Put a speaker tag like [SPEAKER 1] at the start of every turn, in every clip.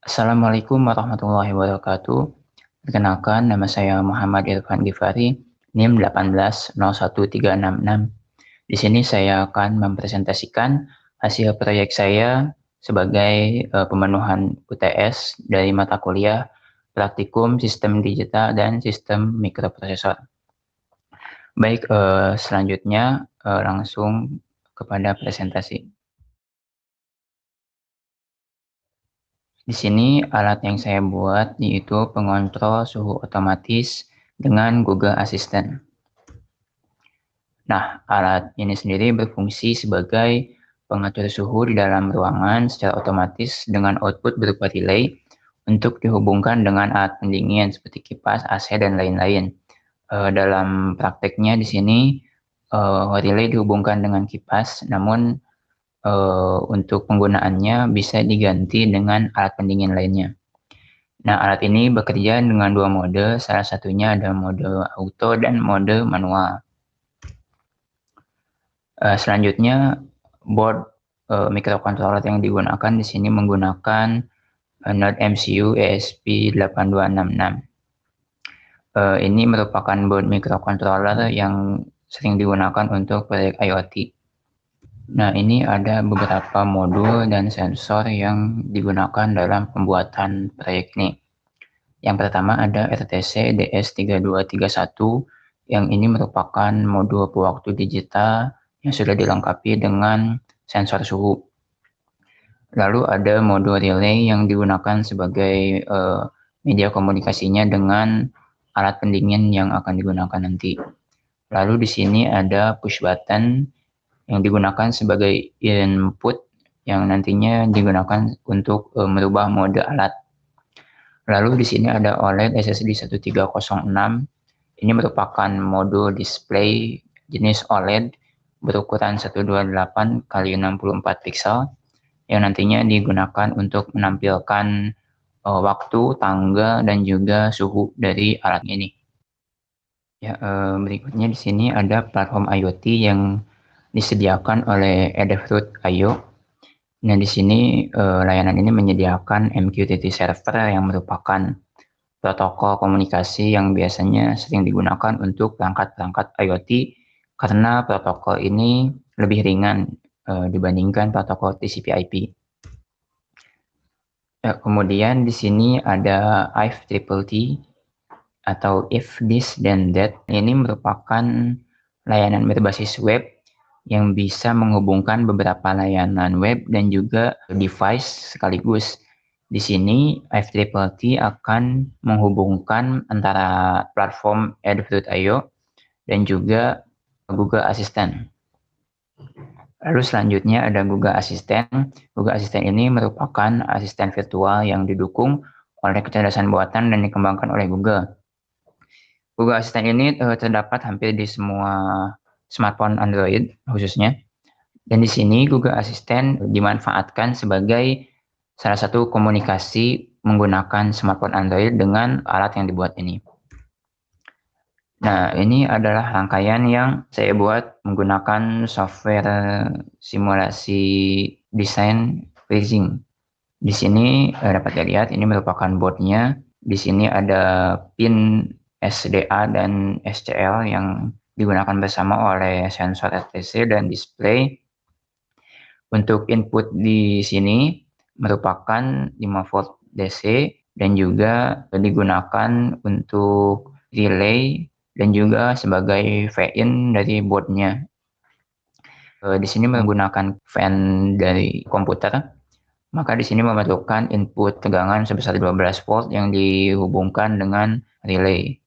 [SPEAKER 1] Assalamualaikum warahmatullahi wabarakatuh. Perkenalkan, nama saya Muhammad Irfan Gifari, NIM 18013666. Di sini saya akan mempresentasikan hasil proyek saya sebagai pemenuhan UTS dari mata kuliah Praktikum Sistem Digital dan Sistem Mikroprosesor. Baik, selanjutnya langsung kepada presentasi. Di sini alat yang saya buat yaitu pengontrol suhu otomatis dengan Google Assistant. Nah, alat ini sendiri berfungsi sebagai pengatur suhu di dalam ruangan secara otomatis dengan output berupa relay untuk dihubungkan dengan alat pendingin seperti kipas, AC, dan lain-lain. Dalam prakteknya di sini relay dihubungkan dengan kipas, namun untuk penggunaannya bisa diganti dengan alat pendingin lainnya. Nah, alat ini bekerja dengan dua mode, salah satunya ada mode auto dan mode manual. Selanjutnya, board microcontroller yang digunakan di sini menggunakan Node MCU ESP8266. Ini merupakan board microcontroller yang sering digunakan untuk proyek IoT. Nah, ini ada beberapa modul dan sensor yang digunakan dalam pembuatan proyek ini. Yang pertama ada RTC DS3231, yang ini merupakan modul pewaktu digital yang sudah dilengkapi dengan sensor suhu. Lalu ada modul relay yang digunakan sebagai media komunikasinya dengan alat pendingin yang akan digunakan nanti. Lalu di sini ada push button yang digunakan sebagai input yang nantinya digunakan untuk merubah mode alat. Lalu di sini ada OLED SSD 1306. Ini merupakan modul display jenis OLED berukuran 128 x 64 pixel yang nantinya digunakan untuk menampilkan waktu, tanggal, dan juga suhu dari alat ini. Ya, berikutnya di sini ada platform IoT yang disediakan oleh Adafruit.io. Nah, di sini layanan ini menyediakan MQTT server yang merupakan protokol komunikasi yang biasanya sering digunakan untuk perangkat-perangkat IoT karena protokol ini lebih ringan dibandingkan protokol TCP/IP. Kemudian di sini ada IFTTT atau If This Then That. Ini merupakan layanan berbasis web yang bisa menghubungkan beberapa layanan web dan juga device sekaligus. Di sini IFTTT akan menghubungkan antara platform Adafruit.io dan juga Google Assistant. Lalu selanjutnya ada Google Assistant. Google Assistant ini merupakan asisten virtual yang didukung oleh kecerdasan buatan dan dikembangkan oleh Google. Google Assistant ini terdapat hampir di semua smartphone Android khususnya. Dan di sini Google Assistant dimanfaatkan sebagai salah satu komunikasi menggunakan smartphone Android dengan alat yang dibuat ini. Nah, ini adalah rangkaian yang saya buat menggunakan software simulasi desain freezing. Di sini dapat dilihat ini merupakan boardnya. Di sini ada pin SDA dan SCL yang digunakan bersama oleh sensor RTC dan display. Untuk input di sini merupakan 5 volt DC dan juga digunakan untuk relay dan juga sebagai VIN dari boardnya. Di sini menggunakan fan dari komputer, maka di sini memerlukan input tegangan sebesar 12 volt yang dihubungkan dengan relay.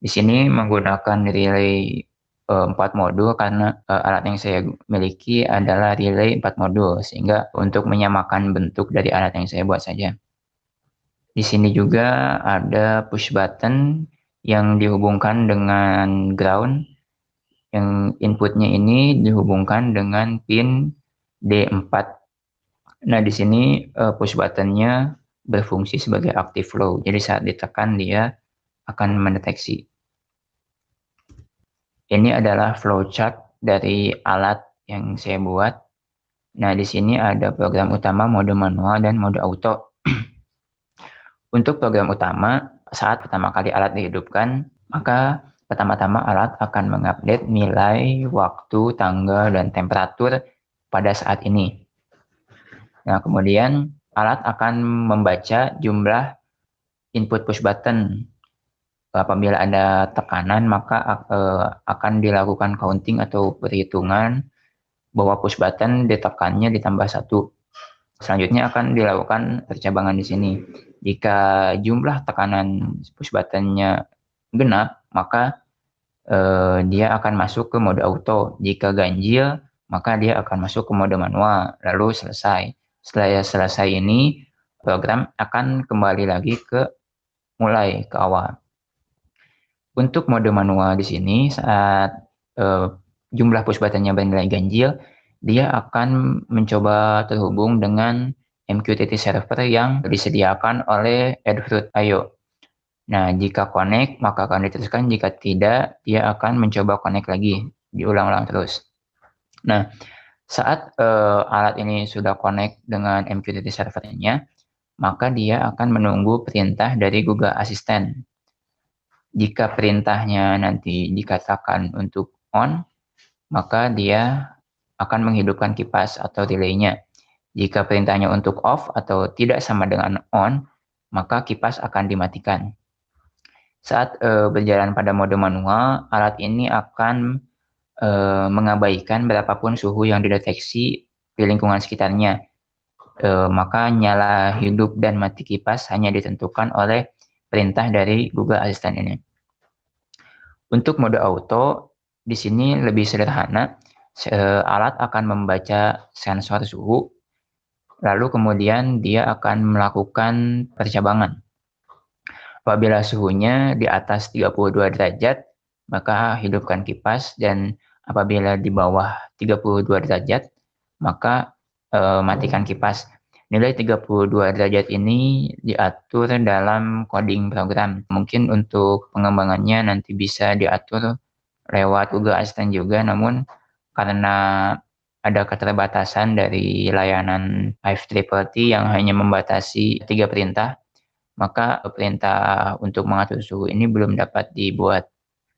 [SPEAKER 1] Di sini menggunakan relay 4 modul karena alat yang saya miliki adalah relay 4 modul, sehingga untuk menyamakan bentuk dari alat yang saya buat saja. Di sini juga ada push button yang dihubungkan dengan ground, yang inputnya ini dihubungkan dengan pin D4. Nah, di sini push buttonnya berfungsi sebagai active flow, jadi saat ditekan dia akan mendeteksi. Ini adalah flowchart dari alat yang saya buat. Nah, di sini ada program utama, mode manual, dan mode auto. Untuk program utama, saat pertama kali alat dihidupkan, maka pertama-tama alat akan mengupdate nilai, waktu, tanggal, dan temperatur pada saat ini. Nah, kemudian alat akan membaca jumlah input push button. Apabila ada tekanan, maka akan dilakukan counting atau perhitungan bahwa push button ditekannya ditambah 1. Selanjutnya akan dilakukan percabangan di sini. Jika jumlah tekanan push button-nya genap, maka dia akan masuk ke mode auto. Jika ganjil, maka dia akan masuk ke mode manual, lalu selesai. Setelah selesai ini, program akan kembali lagi ke awal. Untuk mode manual di sini, saat jumlah push button-nya bernilai ganjil, dia akan mencoba terhubung dengan MQTT server yang disediakan oleh Adafruit.io. Nah, jika connect, maka akan diteruskan. Jika tidak, dia akan mencoba connect lagi. Diulang-ulang terus. Nah, saat alat ini sudah connect dengan MQTT servernya, maka dia akan menunggu perintah dari Google Assistant. Jika perintahnya nanti dikatakan untuk on, maka dia akan menghidupkan kipas atau relay-nya. Jika perintahnya untuk off atau tidak sama dengan on, maka kipas akan dimatikan. Saat berjalan pada mode manual, alat ini akan mengabaikan berapapun suhu yang dideteksi di lingkungan sekitarnya. Maka nyala hidup dan mati kipas hanya ditentukan oleh perintah dari Google Assistant ini. Untuk mode auto, di sini lebih sederhana. Alat akan membaca sensor suhu, lalu kemudian dia akan melakukan percabangan. Apabila suhunya di atas 32 derajat, maka hidupkan kipas, dan apabila di bawah 32 derajat, maka matikan kipas. Nilai 32 derajat ini diatur dalam coding program. Mungkin untuk pengembangannya nanti bisa diatur lewat Google Assistant juga, namun karena ada keterbatasan dari layanan IEEE yang hanya membatasi 3 perintah, maka perintah untuk mengatur suhu ini belum dapat dibuat.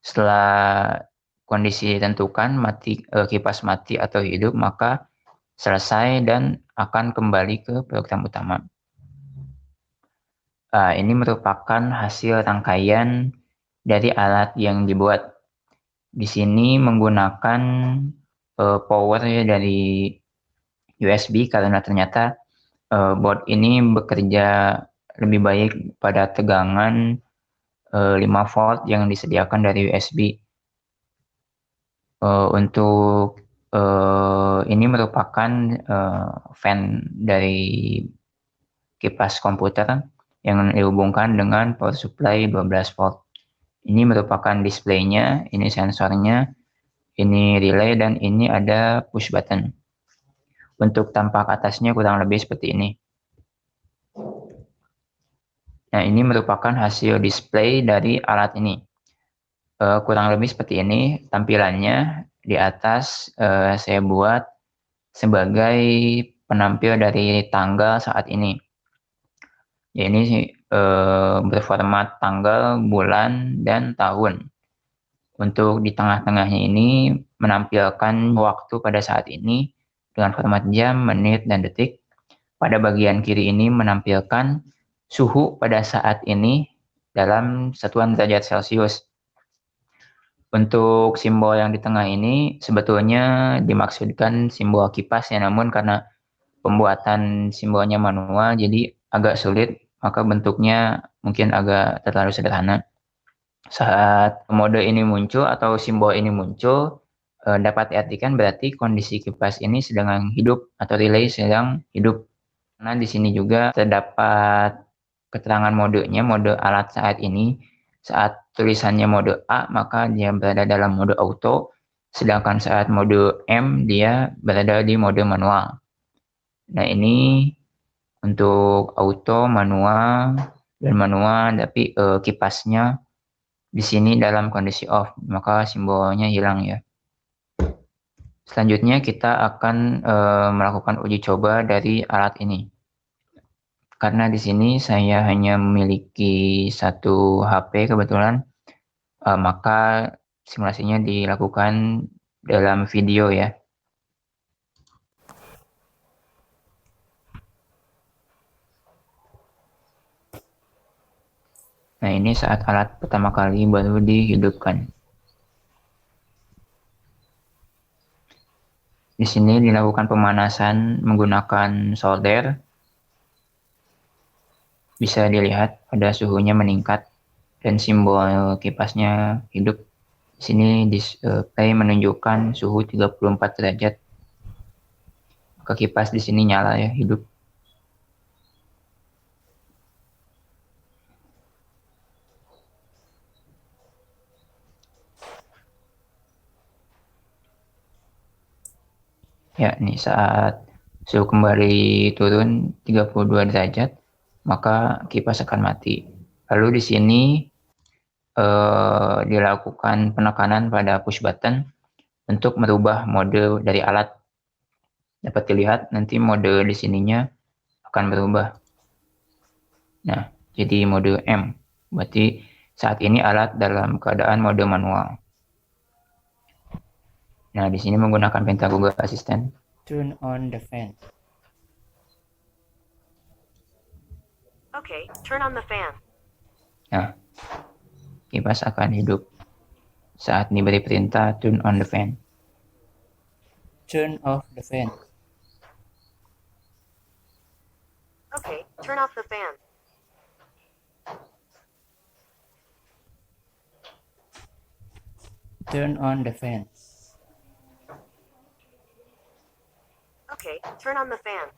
[SPEAKER 1] Setelah kondisi ditentukan, kipas mati atau hidup, maka selesai dan akan kembali ke program utama. Ini merupakan hasil rangkaian dari alat yang dibuat. Di sini menggunakan power dari USB karena ternyata board ini bekerja lebih baik pada tegangan 5 volt yang disediakan dari USB. Untuk ini merupakan fan dari kipas komputer yang dihubungkan dengan power supply 12 volt. Ini merupakan displaynya, ini sensornya, ini relay, dan ini ada push button. Untuk tampak atasnya kurang lebih seperti ini. Nah, ini merupakan hasil display dari alat ini. Kurang lebih seperti ini tampilannya. Di atas saya buat sebagai penampil dari tanggal saat ini. Ya, ini berformat tanggal, bulan, dan tahun. Untuk di tengah-tengahnya ini menampilkan waktu pada saat ini dengan format jam, menit, dan detik. Pada bagian kiri ini menampilkan suhu pada saat ini dalam satuan derajat Celcius. Untuk simbol yang di tengah ini sebetulnya dimaksudkan simbol kipas ya, namun karena pembuatan simbolnya manual jadi agak sulit, maka bentuknya mungkin agak terlalu sederhana. Saat mode ini muncul atau simbol ini muncul, dapat diartikan berarti kondisi kipas ini sedang hidup atau relay sedang hidup. Nah, di sini juga terdapat keterangan modenya, mode alat saat ini. Saat tulisannya mode A, maka dia berada dalam mode auto, sedangkan saat mode M, dia berada di mode manual. Nah, ini untuk auto, manual, dan manual, tapi kipasnya di sini dalam kondisi off, maka simbolnya hilang ya. Selanjutnya kita akan melakukan uji coba dari alat ini. karena di sini saya hanya memiliki satu HP kebetulan, maka simulasinya dilakukan dalam video ya. Nah, ini saat alat pertama kali baru dihidupkan. Di sini dilakukan pemanasan menggunakan solder. Bisa dilihat pada suhunya meningkat dan simbol kipasnya hidup. Di sini display menunjukkan suhu 34 derajat. Maka kipas di sini nyala ya, hidup. Ya, ini saat suhu kembali turun 32 derajat, maka kipas akan mati. Lalu di sini dilakukan penekanan pada push button untuk merubah mode dari alat. Dapat dilihat nanti mode di sininya akan berubah. Nah, jadi mode M. Berarti saat ini alat dalam keadaan mode manual. Nah, di sini menggunakan perintah Google Assistant.
[SPEAKER 2] Turn on the fan.
[SPEAKER 3] Okay, turn on the fan.
[SPEAKER 1] Nah, kipas akan hidup saat diberi perintah turn on the fan.
[SPEAKER 2] Turn off the fan.
[SPEAKER 3] Okay, turn off the fan.
[SPEAKER 2] Turn on the fan.
[SPEAKER 3] Okay, turn on the fan.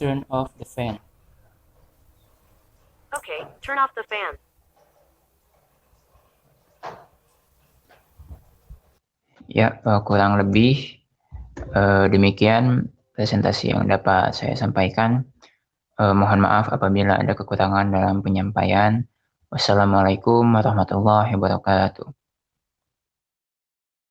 [SPEAKER 2] Turn off the fan.
[SPEAKER 3] Okay, turn off the fan.
[SPEAKER 1] Ya, kurang lebih demikian presentasi yang dapat saya sampaikan. Mohon maaf apabila ada kekurangan dalam penyampaian. Wassalamualaikum warahmatullahi wabarakatuh.